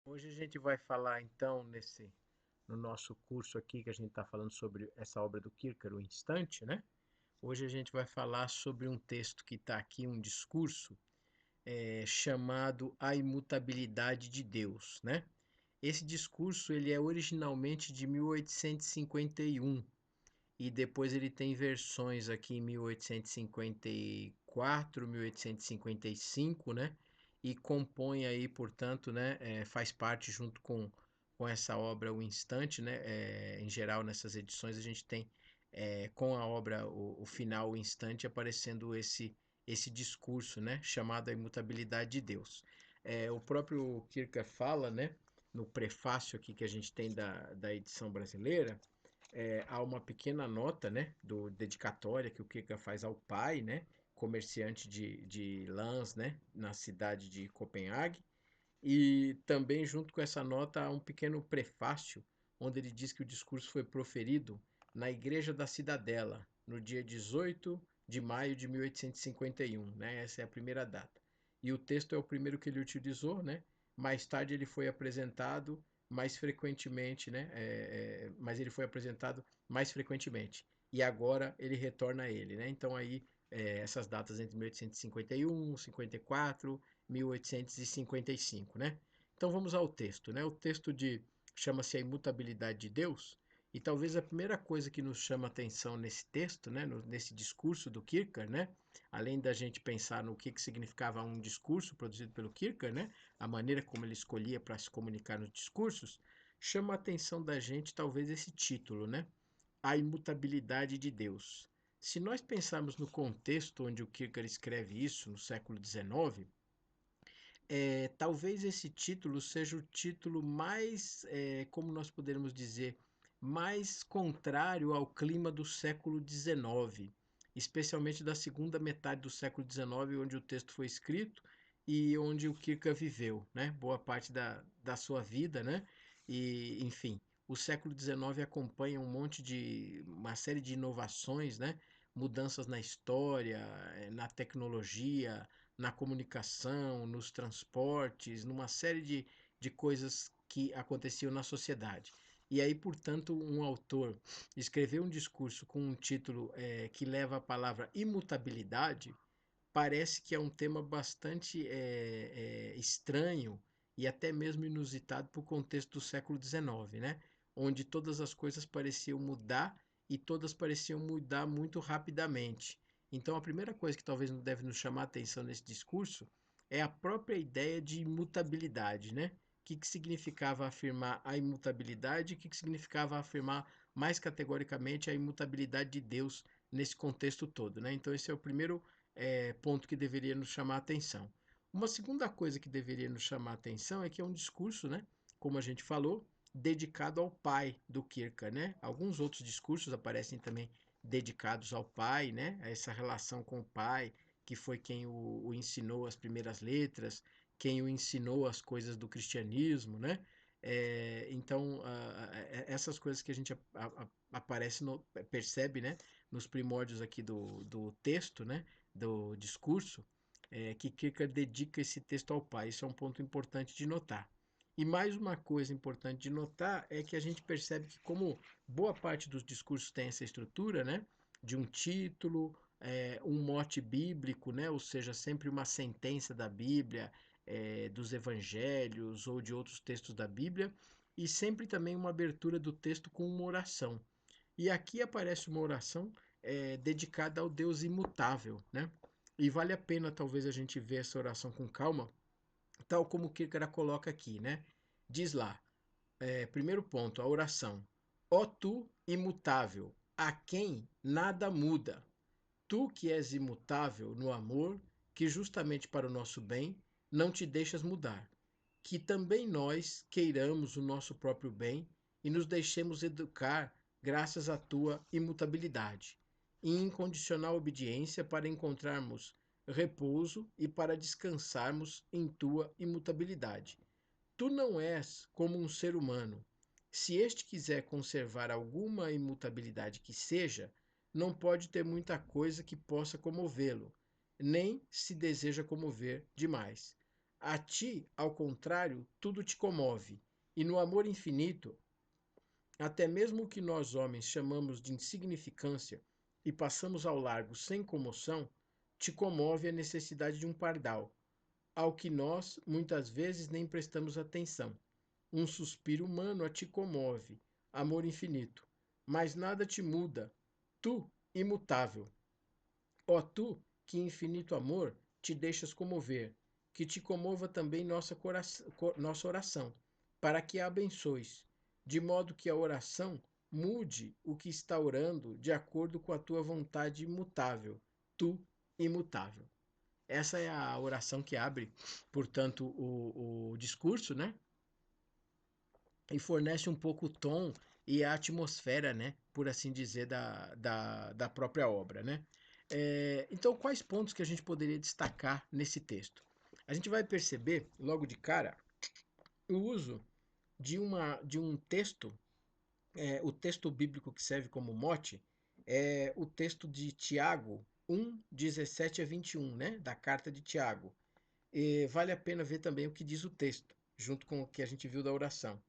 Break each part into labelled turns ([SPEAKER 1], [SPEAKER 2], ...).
[SPEAKER 1] Hoje a gente vai falar então no nosso curso aqui que a gente está falando sobre essa obra do Kierkegaard, O Instante, né? Hoje a gente vai falar sobre um texto que está aqui, um discurso chamado A Imutabilidade de Deus, né? Esse discurso ele é originalmente de 1851 e depois ele tem versões aqui em 1854, 1855, né? E compõe aí, portanto, né, faz parte junto com essa obra O Instante, né? Em geral, nessas edições a gente tem com a obra o final, O Instante, aparecendo esse discurso, né? Chamado A Imutabilidade de Deus. O próprio Kierkegaard fala, né? No prefácio aqui que a gente tem da edição brasileira, há uma pequena nota, né, do dedicatória que o Kierkegaard faz ao pai, né, comerciante de lãs, né, na cidade de Copenhague, e também junto com essa nota há um pequeno prefácio onde ele diz que o discurso foi proferido na Igreja da Cidadela, no dia 18 de maio de 1851, né? Essa é a primeira data. E o texto é o primeiro que ele utilizou, né? Mais tarde ele foi apresentado mais frequentemente, né? Mas ele foi apresentado mais frequentemente. E agora ele retorna a ele, né? Então aí essas datas entre 1851, 54, 1855, né? Então vamos ao texto, né? O texto chama-se A Imutabilidade de Deus, e talvez a primeira coisa que nos chama a atenção nesse texto, né, nesse discurso do Kierkegaard, né, além da gente pensar no que significava um discurso produzido pelo Kierkegaard, né, a maneira como ele escolhia para se comunicar nos discursos, chama a atenção da gente talvez esse título, né, A Imutabilidade de Deus. Se nós pensarmos no contexto onde o Kierkegaard escreve isso, no século XIX, talvez esse título seja o título mais, como nós poderíamos dizer, mais contrário ao clima do século XIX, especialmente da segunda metade do século XIX, onde o texto foi escrito e onde o Kierkegaard viveu, né? Boa parte da sua vida, né? E, enfim, o século XIX acompanha uma série de inovações, né? Mudanças na história, na tecnologia, na comunicação, nos transportes, numa série de coisas que aconteciam na sociedade. E aí, portanto, um autor escreveu um discurso com um título que leva a palavra imutabilidade, parece que é um tema bastante estranho e até mesmo inusitado para o contexto do século XIX, né? Onde todas as coisas pareciam mudar e todas pareciam mudar muito rapidamente. Então, a primeira coisa que talvez não deve nos chamar a atenção nesse discurso é a própria ideia de imutabilidade, né? O que significava afirmar a imutabilidade e o que significava afirmar mais categoricamente a imutabilidade de Deus nesse contexto todo, né? Então, esse é o primeiro ponto que deveria nos chamar a atenção. Uma segunda coisa que deveria nos chamar a atenção é que é um discurso, né, como a gente falou, dedicado ao pai do Kierkegaard, né? Alguns outros discursos aparecem também dedicados ao pai, né? A essa relação com o pai, que foi quem o ensinou as primeiras letras, quem o ensinou as coisas do cristianismo, né? Então, essas coisas que a gente aparece percebe, né, nos primórdios aqui do texto, né, do discurso, que Kierkegaard dedica esse texto ao pai. Isso é um ponto importante de notar. E mais uma coisa importante de notar é que a gente percebe que, como boa parte dos discursos tem essa estrutura, né, de um título, um mote bíblico, né, ou seja, sempre uma sentença da Bíblia, dos evangelhos ou de outros textos da Bíblia, e sempre também uma abertura do texto com uma oração. E aqui aparece uma oração dedicada ao Deus imutável, né? E vale a pena talvez a gente ver essa oração com calma, tal como o Kierkegaard coloca aqui, né? Diz lá, primeiro ponto, a oração. Ó tu imutável, a quem nada muda, tu que és imutável no amor, que justamente para o nosso bem não te deixas mudar. Que também nós queiramos o nosso próprio bem e nos deixemos educar graças à tua imutabilidade e incondicional obediência para encontrarmos repouso e para descansarmos em tua imutabilidade. Tu não és como um ser humano. Se este quiser conservar alguma imutabilidade que seja, não pode ter muita coisa que possa comovê-lo, nem se deseja comover demais. A ti, ao contrário, tudo te comove, e no amor infinito, até mesmo o que nós homens chamamos de insignificância e passamos ao largo sem comoção, te comove a necessidade de um pardal, ao que nós muitas vezes nem prestamos atenção. Um suspiro humano a te comove, amor infinito, mas nada te muda, tu, imutável. Ó tu, que infinito amor te deixas comover, que te comova também nossa oração, para que a abençoes, de modo que a oração mude o que está orando de acordo com a tua vontade imutável, tu imutável. Essa é a oração que abre, portanto, o discurso, né? E fornece um pouco o tom e a atmosfera, né, por assim dizer, da própria obra, né? Então, quais pontos que a gente poderia destacar nesse texto? A gente vai perceber, logo de cara, o uso de um texto, o texto bíblico que serve como mote, é o texto de Tiago 1:17 a 21, né, da carta de Tiago. E vale a pena ver também o que diz o texto, junto com o que a gente viu da oração.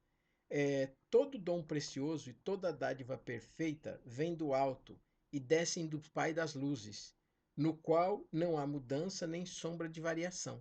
[SPEAKER 1] Todo dom precioso e toda dádiva perfeita vem do alto e descem do Pai das luzes, no qual não há mudança nem sombra de variação.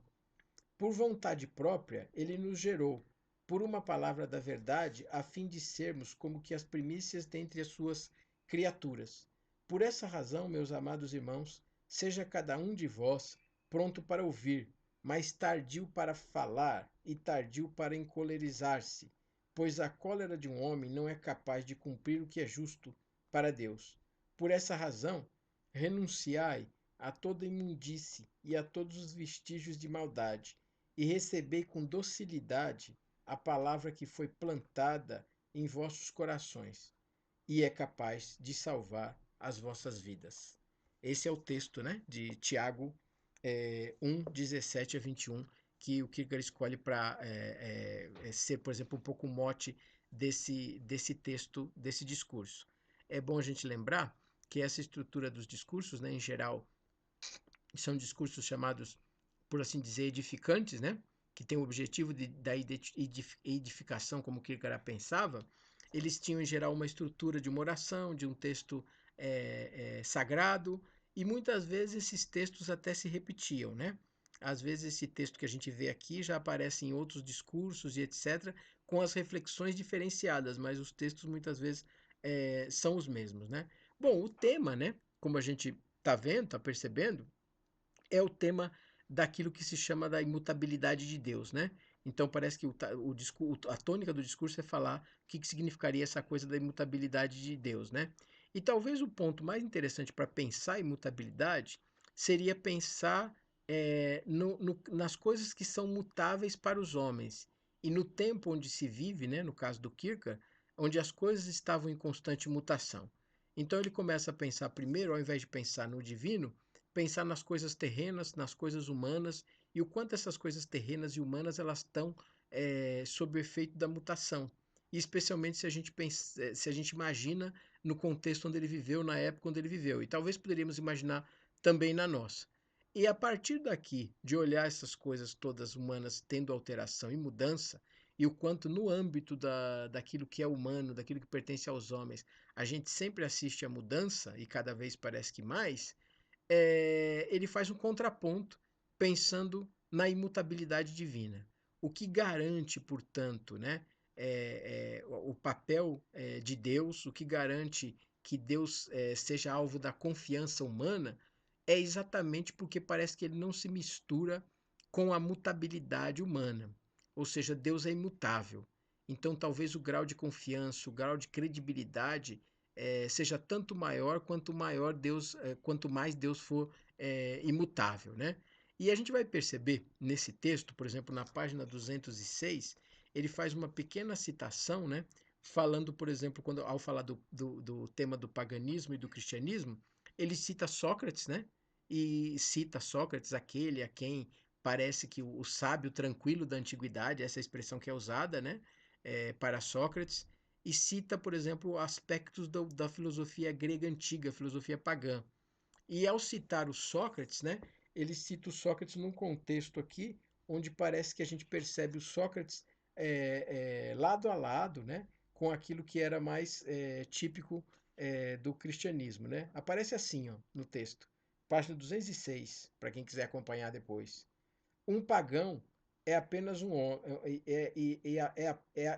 [SPEAKER 1] Por vontade própria, ele nos gerou, por uma palavra da verdade, a fim de sermos como que as primícias dentre as suas criaturas. Por essa razão, meus amados irmãos, seja cada um de vós pronto para ouvir, mas tardio para falar e tardio para encolerizar-se, pois a cólera de um homem não é capaz de cumprir o que é justo para Deus. Por essa razão, renunciai a toda imundície e a todos os vestígios de maldade, e recebei com docilidade a palavra que foi plantada em vossos corações e é capaz de salvar as vossas vidas. Esse é o texto, né, de Tiago 1:17 a 21, que o Kierkegaard escolhe para ser, por exemplo, um pouco o mote desse texto, desse discurso. É bom a gente lembrar que essa estrutura dos discursos, né, em geral, são discursos chamados, por assim dizer, edificantes, né? Que tem o objetivo da edificação, como Kierkegaard pensava. Eles tinham, em geral, uma estrutura de uma oração, de um texto sagrado, e muitas vezes esses textos até se repetiam, né? Às vezes esse texto que a gente vê aqui já aparece em outros discursos e etc., com as reflexões diferenciadas, mas os textos muitas vezes são os mesmos, né? Bom, o tema, né? Como a gente está vendo, está percebendo, é o tema daquilo que se chama da imutabilidade de Deus, né? Então parece que a tônica do discurso é falar o que significaria essa coisa da imutabilidade de Deus, né? E talvez o ponto mais interessante para pensar a imutabilidade seria pensar nas coisas que são mutáveis para os homens e no tempo onde se vive, né? No caso do Kierkegaard, onde as coisas estavam em constante mutação. Então ele começa a pensar primeiro, ao invés de pensar no divino, pensar nas coisas terrenas, nas coisas humanas e o quanto essas coisas terrenas e humanas elas estão sob o efeito da mutação. E especialmente se a gente imagina no contexto onde ele viveu, na época onde ele viveu. E talvez poderíamos imaginar também na nossa. E a partir daqui, de olhar essas coisas todas humanas tendo alteração e mudança, e o quanto no âmbito daquilo que é humano, daquilo que pertence aos homens, a gente sempre assiste à mudança, e cada vez parece que mais, ele faz um contraponto pensando na imutabilidade divina. O que garante, portanto, né, o papel de Deus, o que garante que Deus seja alvo da confiança humana, é exatamente porque parece que ele não se mistura com a mutabilidade humana. Ou seja, Deus é imutável. Então, talvez o grau de confiança, o grau de credibilidade seja tanto maior quanto mais Deus for imutável, né? E a gente vai perceber nesse texto, por exemplo, na página 206, ele faz uma pequena citação, né? Falando, por exemplo, ao falar do tema do paganismo e do cristianismo, ele cita Sócrates, né? E cita Sócrates, aquele a quem parece que o sábio tranquilo da antiguidade, essa expressão que é usada, né? Para Sócrates, e cita, por exemplo, aspectos da filosofia grega antiga, filosofia pagã. E ao citar o Sócrates, né, ele cita o Sócrates num contexto aqui onde parece que a gente percebe o Sócrates lado a lado, né, com aquilo que era mais típico do cristianismo, né? Aparece assim, ó, no texto, página 206, para quem quiser acompanhar depois. Um pagão é apenas um homem,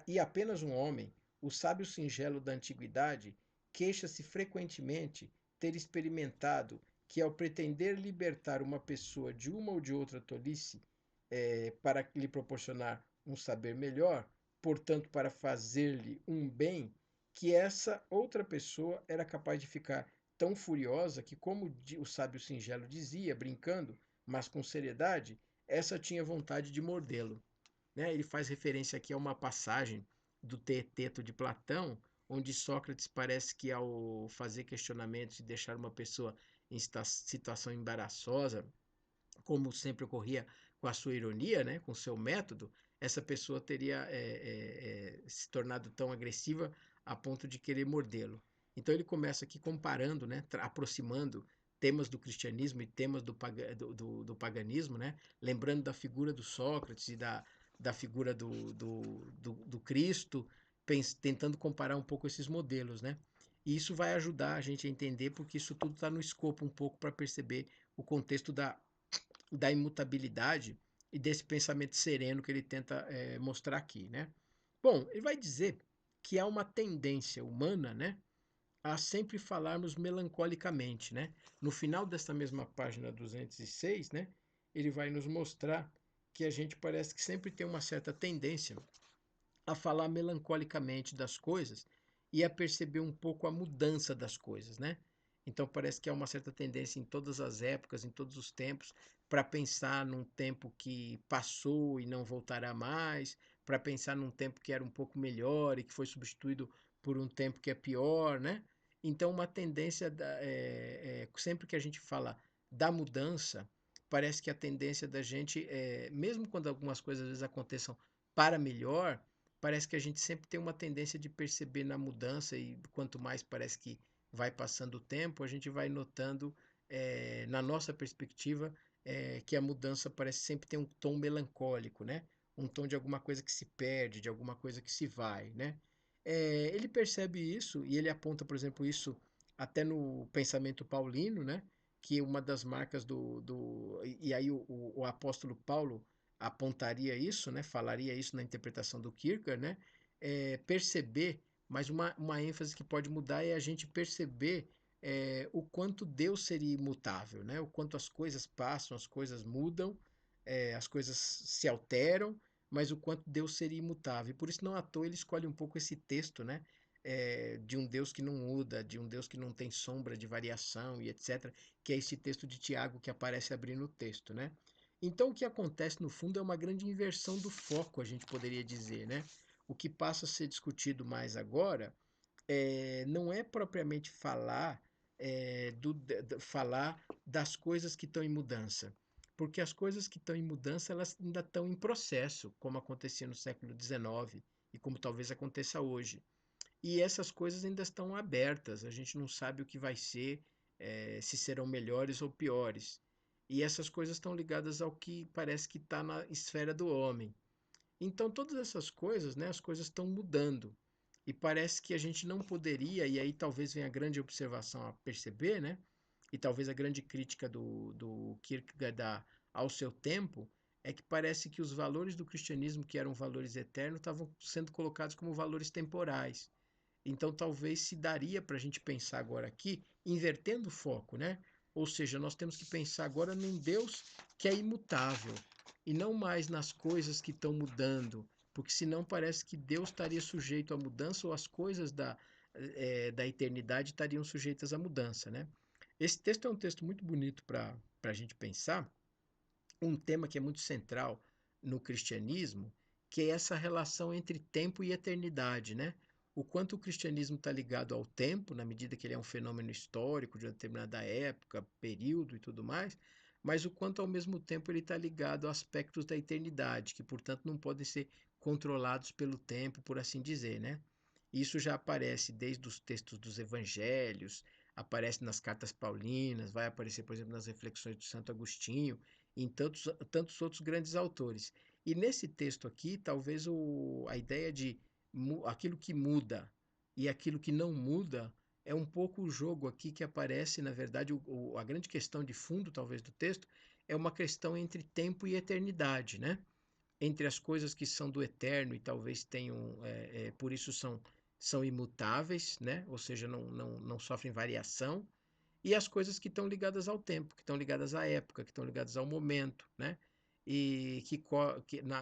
[SPEAKER 1] e apenas um homem, o sábio singelo da antiguidade, queixa-se frequentemente ter experimentado que, ao pretender libertar uma pessoa de uma ou de outra tolice, para lhe proporcionar um saber melhor, portanto, para fazer-lhe um bem, que essa outra pessoa era capaz de ficar tão furiosa que, como o sábio singelo dizia, brincando, mas com seriedade, essa tinha vontade de mordê-lo. Né? Ele faz referência aqui a uma passagem do Teeteto de Platão, onde Sócrates parece que, ao fazer questionamentos e deixar uma pessoa em situação embaraçosa, como sempre ocorria com a sua ironia, né, com o seu método, essa pessoa teria se tornado tão agressiva a ponto de querer mordê-lo. Então ele começa aqui comparando, né, aproximando temas do cristianismo e temas do paganismo, né, lembrando da figura do Sócrates e da figura do Cristo, tentando comparar um pouco esses modelos, né? E isso vai ajudar a gente a entender, porque isso tudo está no escopo um pouco para perceber o contexto da imutabilidade e desse pensamento sereno que ele tenta mostrar aqui, né? Bom, ele vai dizer que há uma tendência humana, né, a sempre falarmos melancolicamente, né? No final dessa mesma página 206, né, ele vai nos mostrar que a gente parece que sempre tem uma certa tendência a falar melancolicamente das coisas e a perceber um pouco a mudança das coisas, né? Então parece que há uma certa tendência em todas as épocas, em todos os tempos, para pensar num tempo que passou e não voltará mais, para pensar num tempo que era um pouco melhor e que foi substituído por um tempo que é pior, né? Então uma tendência, sempre que a gente fala da mudança, parece que a tendência da gente, mesmo quando algumas coisas às vezes aconteçam para melhor, parece que a gente sempre tem uma tendência de perceber na mudança, e quanto mais parece que vai passando o tempo, a gente vai notando, na nossa perspectiva, que a mudança parece sempre ter um tom melancólico, né? Um tom de alguma coisa que se perde, de alguma coisa que se vai, né? Ele percebe isso e ele aponta, por exemplo, isso até no pensamento paulino, né? Que uma das marcas e aí o apóstolo Paulo apontaria isso, né, falaria isso na interpretação do Kierkegaard, né, perceber, mas uma ênfase que pode mudar é a gente perceber o quanto Deus seria imutável, né, o quanto as coisas passam, as coisas mudam, as coisas se alteram, mas o quanto Deus seria imutável. E por isso não à toa ele escolhe um pouco esse texto, né, de um Deus que não muda, de um Deus que não tem sombra de variação e etc., que é esse texto de Tiago que aparece abrindo o texto, né? Então, o que acontece no fundo é uma grande inversão do foco, a gente poderia dizer, né? O que passa a ser discutido mais agora não é propriamente falar, falar das coisas que estão em mudança, porque as coisas que estão em mudança elas ainda estão em processo, como acontecia no século XIX e como talvez aconteça hoje. E essas coisas ainda estão abertas, a gente não sabe o que vai ser, se serão melhores ou piores. E essas coisas estão ligadas ao que parece que está na esfera do homem. Então, todas essas coisas, né, as coisas estão mudando. E parece que a gente não poderia, e aí talvez venha a grande observação a perceber, né? E talvez a grande crítica do Kierkegaard ao seu tempo, é que parece que os valores do cristianismo, que eram valores eternos, estavam sendo colocados como valores temporais. Então, talvez se daria para a gente pensar agora aqui, invertendo o foco, né? Ou seja, nós temos que pensar agora num Deus que é imutável e não mais nas coisas que estão mudando, porque senão parece que Deus estaria sujeito à mudança ou as coisas da eternidade estariam sujeitas à mudança, né? Esse texto é um texto muito bonito para a gente pensar, um tema que é muito central no cristianismo, que é essa relação entre tempo e eternidade, né? O quanto o cristianismo está ligado ao tempo, na medida que ele é um fenômeno histórico de uma determinada época, período e tudo mais, mas o quanto ao mesmo tempo ele está ligado a aspectos da eternidade, que portanto não podem ser controlados pelo tempo, por assim dizer, né? Isso já aparece desde os textos dos evangelhos, aparece nas cartas paulinas, vai aparecer, por exemplo, nas reflexões do Santo Agostinho, em tantos outros grandes autores. E nesse texto aqui, talvez a ideia de aquilo que muda e aquilo que não muda é um pouco o jogo aqui que aparece, na verdade, a grande questão de fundo, talvez, do texto, é uma questão entre tempo e eternidade, né? Entre as coisas que são do eterno e talvez tenham, por isso são imutáveis, né? Ou seja, não sofrem variação, e as coisas que estão ligadas ao tempo, que estão ligadas à época, que estão ligadas ao momento, né? E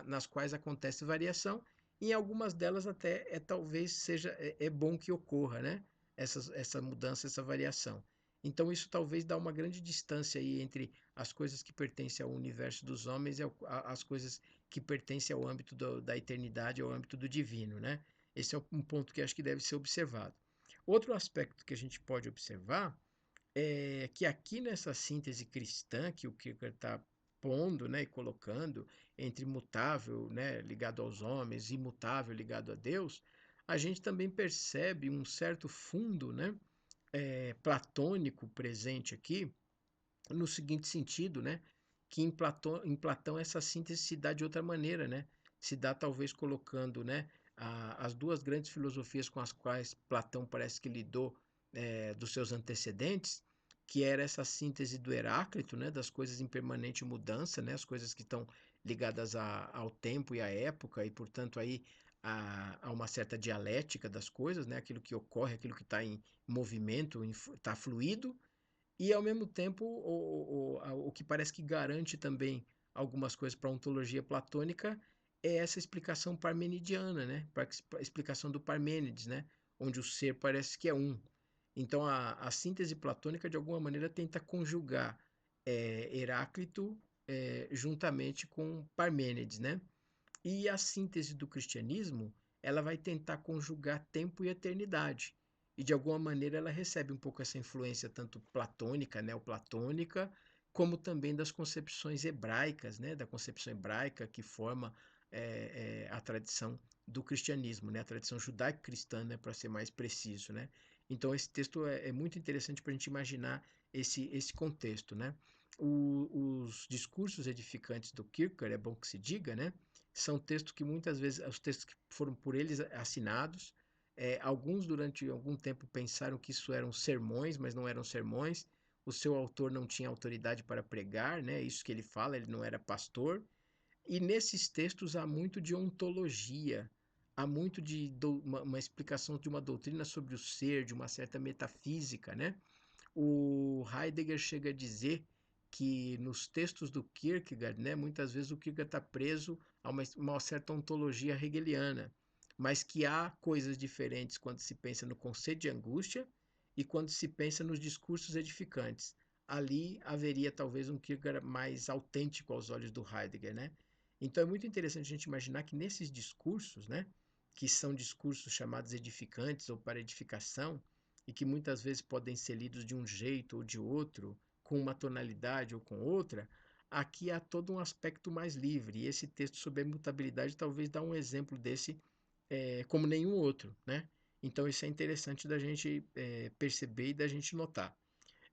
[SPEAKER 1] nas quais acontece variação, e em algumas delas até talvez seja bom que ocorra, né? Essa mudança, essa variação. Então isso talvez dá uma grande distância aí entre as coisas que pertencem ao universo dos homens e as coisas que pertencem ao âmbito da eternidade, ao âmbito do divino, né? Esse é um ponto que acho que deve ser observado. Outro aspecto que a gente pode observar é que aqui nessa síntese cristã que o Kierkegaard está pondo, né, e colocando entre mutável, né, ligado aos homens, imutável ligado a Deus, a gente também percebe um certo fundo, né, platônico presente aqui, no seguinte sentido, né, que em Platão essa síntese se dá de outra maneira, né, se dá talvez colocando, né, as duas grandes filosofias com as quais Platão parece que lidou dos seus antecedentes, que era essa síntese do Heráclito, né, das coisas em permanente mudança, né, as coisas que estão ligadas ao tempo e à época e, portanto, aí a uma certa dialética das coisas, né, aquilo que ocorre, aquilo que está em movimento, está fluido, e ao mesmo tempo o que parece que garante também algumas coisas para a ontologia platônica é essa explicação parmenidiana, né? A explicação do Parmênides, né? Onde o ser parece que é um. Então a síntese platônica de alguma maneira tenta conjugar Heráclito juntamente com Parmênides, né? E a síntese do cristianismo, ela vai tentar conjugar tempo e eternidade. E de alguma maneira ela recebe um pouco essa influência tanto platônica, neoplatônica, como também das concepções hebraicas, né? Da concepção hebraica que forma a tradição do cristianismo, né? A tradição judaico-cristã, né? Para ser mais preciso, né? Então esse texto é muito interessante para a gente imaginar esse contexto, né? Os discursos edificantes do Kierkegaard, é bom que se diga, né? São textos que muitas vezes, os textos que foram por eles assinados, alguns durante algum tempo pensaram que isso eram sermões, mas não eram sermões. O seu autor não tinha autoridade para pregar, né? Isso que ele fala, ele não era pastor. E nesses textos há muito de ontologia, há muito de uma explicação de uma doutrina sobre o ser, de uma certa metafísica, né? O Heidegger chega a dizer que nos textos do Kierkegaard, né, muitas vezes o Kierkegaard está preso a uma certa ontologia hegeliana, mas que há coisas diferentes quando se pensa no conceito de angústia e quando se pensa nos discursos edificantes. Ali haveria talvez um Kierkegaard mais autêntico aos olhos do Heidegger, né? Então é muito interessante a gente imaginar que nesses discursos, né, que são discursos chamados edificantes ou para edificação, e que muitas vezes podem ser lidos de um jeito ou de outro, com uma tonalidade ou com outra, aqui há todo um aspecto mais livre. E esse texto sobre a imutabilidade talvez dá um exemplo desse como nenhum outro, né? Então isso é interessante da gente perceber e da gente notar.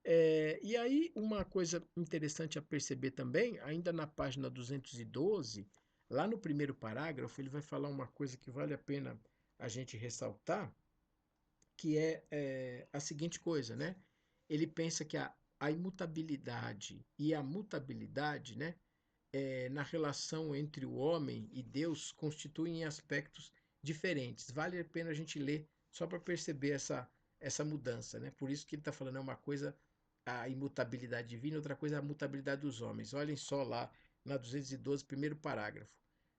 [SPEAKER 1] E aí uma coisa interessante a perceber também, ainda na página 212, lá no primeiro parágrafo, ele vai falar uma coisa que vale a pena a gente ressaltar, que é a seguinte coisa, né? Ele pensa que a imutabilidade e a mutabilidade, né, na relação entre o homem e Deus constituem aspectos diferentes. Vale a pena a gente ler só para perceber essa mudança, né? Por isso que ele está falando é uma coisa a imutabilidade divina, outra coisa é a mutabilidade dos homens. Olhem só lá na 212, primeiro parágrafo.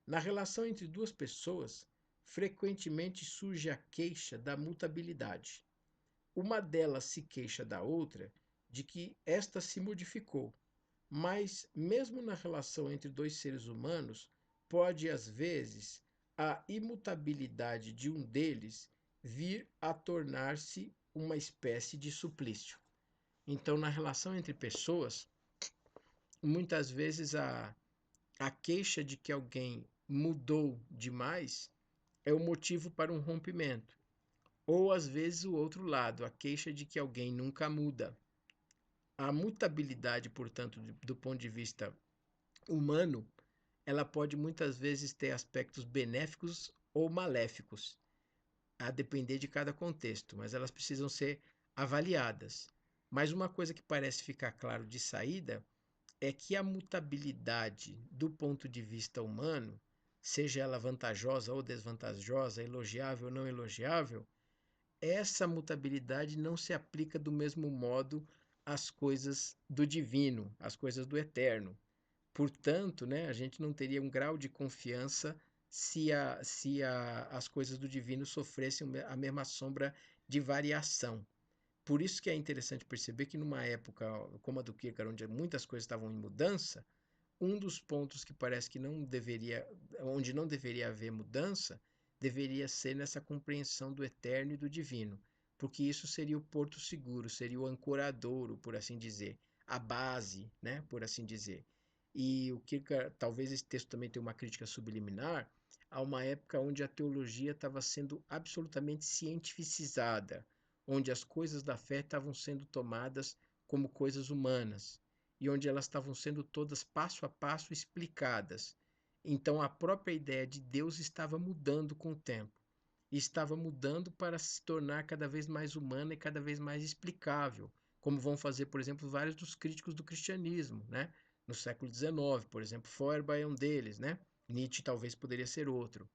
[SPEAKER 1] Na relação entre duas pessoas, frequentemente surge a queixa da mutabilidade. Uma delas se queixa da outra de que esta se modificou, mas mesmo na relação entre dois seres humanos, pode às vezes a imutabilidade de um deles vir a tornar-se uma espécie de suplício. Então, na relação entre pessoas, muitas vezes a queixa de que alguém mudou demais é o motivo para um rompimento. Ou às vezes o outro lado, a queixa de que alguém nunca muda. A mutabilidade, portanto, do ponto de vista humano, ela pode muitas vezes ter aspectos benéficos ou maléficos, a depender de cada contexto, mas elas precisam ser avaliadas. Mas uma coisa que parece ficar claro de saída é que a mutabilidade do ponto de vista humano, seja ela vantajosa ou desvantajosa, elogiável ou não elogiável, essa mutabilidade não se aplica do mesmo modo às coisas do divino, às coisas do eterno. Portanto, né, a gente não teria um grau de confiança as coisas do divino sofressem a mesma sombra de variação. Por isso que é interessante perceber que numa época como a do Kierkegaard, onde muitas coisas estavam em mudança, um dos pontos que parece que não deveria, onde não deveria haver mudança, deveria ser nessa compreensão do eterno e do divino, porque isso seria o porto seguro, seria o ancoradouro, por assim dizer, a base, né, por assim dizer. E o Kierkegaard, talvez esse texto também tenha uma crítica subliminar a uma época onde a teologia estava sendo absolutamente cientificizada, onde as coisas da fé estavam sendo tomadas como coisas humanas e onde elas estavam sendo todas passo a passo explicadas. Então a própria ideia de Deus estava mudando com o tempo. E estava mudando para se tornar cada vez mais humana e cada vez mais explicável, como vão fazer, por exemplo, vários dos críticos do cristianismo, né? No século XIX, por exemplo, Feuerbach é um deles, né? Nietzsche talvez poderia ser outro.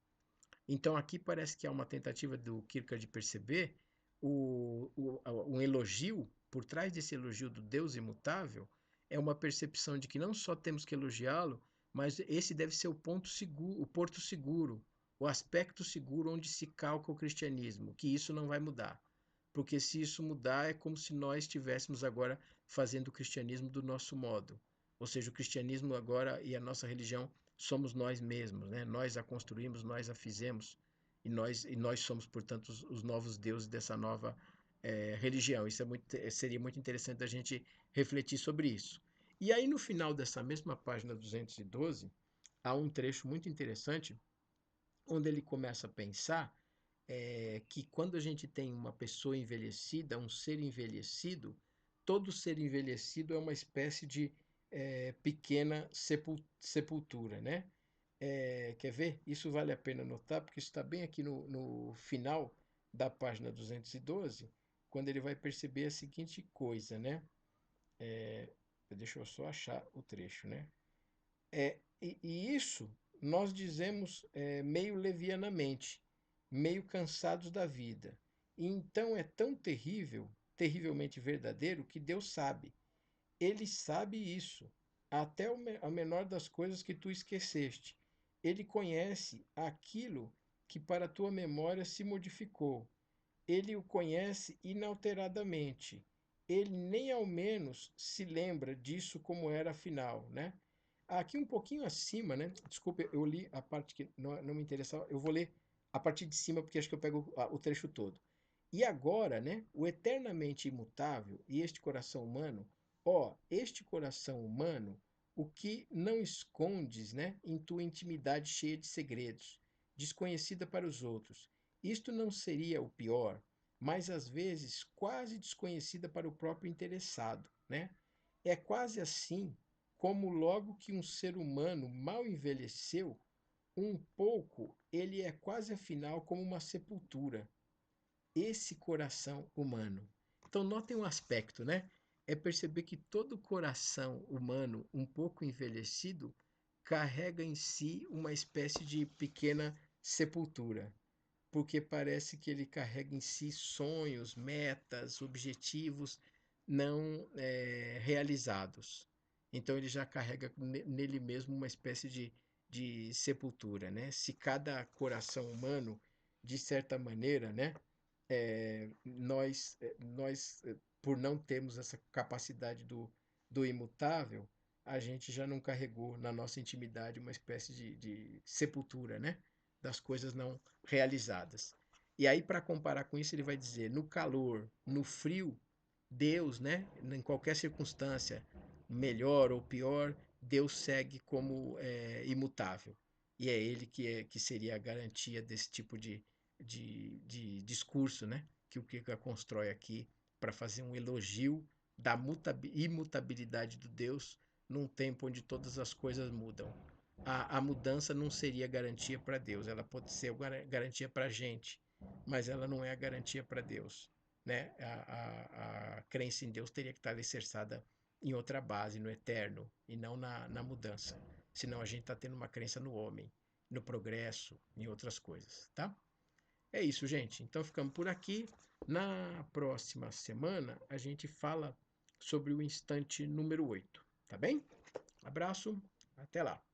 [SPEAKER 1] Então aqui parece que há uma tentativa do Kierkegaard de perceber um elogio, por trás desse elogio do Deus imutável, é uma percepção de que não só temos que elogiá-lo, mas esse deve ser o ponto seguro, o porto seguro, o aspecto seguro onde se calca o cristianismo, que isso não vai mudar. Porque se isso mudar, é como se nós estivéssemos agora fazendo o cristianismo do nosso modo. Ou seja, o cristianismo agora e a nossa religião somos nós mesmos, né? Nós a construímos, nós a fizemos e nós somos, portanto, os novos deuses dessa nova religião. Isso seria muito interessante a gente refletir sobre isso. E aí, no final dessa mesma página 212, há um trecho muito interessante onde ele começa a pensar que quando a gente tem uma pessoa envelhecida, um ser envelhecido, todo ser envelhecido é uma espécie de pequena sepultura, né? Quer ver? Isso vale a pena notar, porque isso está bem aqui no final da página 212, quando ele vai perceber a seguinte coisa, né? Deixa eu só achar o trecho, né? E isso nós dizemos meio levianamente, meio cansados da vida. E então é tão terrível, terrivelmente verdadeiro, que Deus sabe. Ele sabe isso, até a menor das coisas que tu esqueceste. Ele conhece aquilo que para tua memória se modificou. Ele o conhece inalteradamente. Ele nem ao menos se lembra disso como era afinal, né? Aqui um pouquinho acima, né? Desculpe, eu li a parte que não me interessava. Eu vou ler a partir de cima porque acho que eu pego o trecho todo. E agora, né? O eternamente imutável e este coração humano, ó, este coração humano, o que não escondes, né? Em tua intimidade cheia de segredos, desconhecida para os outros. Isto não seria o pior, mas às vezes quase desconhecida para o próprio interessado, né? É quase assim como logo que um ser humano mal envelheceu, um pouco, ele é quase afinal como uma sepultura. Esse coração humano. Então, notem um aspecto, né? É perceber que todo coração humano, um pouco envelhecido, carrega em si uma espécie de pequena sepultura, porque parece que ele carrega em si sonhos, metas, objetivos não realizados. Então ele já carrega nele mesmo uma espécie de sepultura, né? Se cada coração humano, de certa maneira, né, por não termos essa capacidade do imutável, a gente já não carregou na nossa intimidade uma espécie de sepultura, né? Das coisas não realizadas. E aí, para comparar com isso, ele vai dizer: no calor, no frio, Deus, né? Em qualquer circunstância, melhor ou pior, Deus segue como imutável. E é ele que seria a garantia desse tipo de discurso, né? Que o Kierkegaard constrói aqui para fazer um elogio da imutabilidade do Deus num tempo onde todas as coisas mudam. A mudança não seria garantia para Deus, ela pode ser garantia para a gente, mas ela não é a garantia para Deus. Né? A crença em Deus teria que estar alicerçada em outra base, no eterno, e não na mudança. Senão a gente está tendo uma crença no homem, no progresso, em outras coisas, tá? É isso, gente. Então ficamos por aqui. Na próxima semana a gente fala sobre o instante número 8, tá bem? Abraço, até lá.